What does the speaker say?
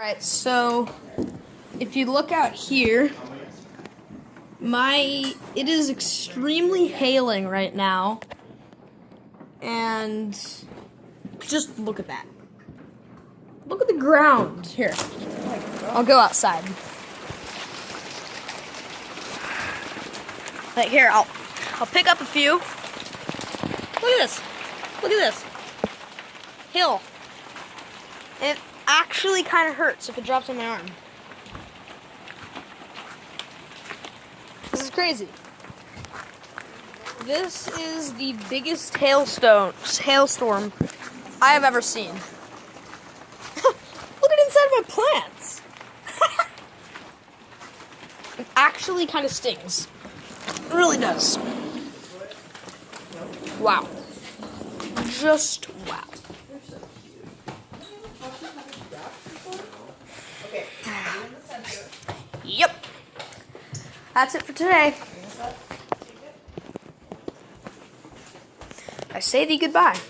Alright, so if you look out here, it is extremely hailing right now. And just look at that. Look at the ground. Here, I'll go outside. Right here, I'll pick up a few. Look at this. Look at this. Hail. It actually kind of hurts if it drops on my arm. This is crazy. This is the biggest hailstorm I have ever seen. Look at inside my plants. It actually kind of stings. It really does. Wow. Just wow. Yep. That's it for today. I say thee goodbye.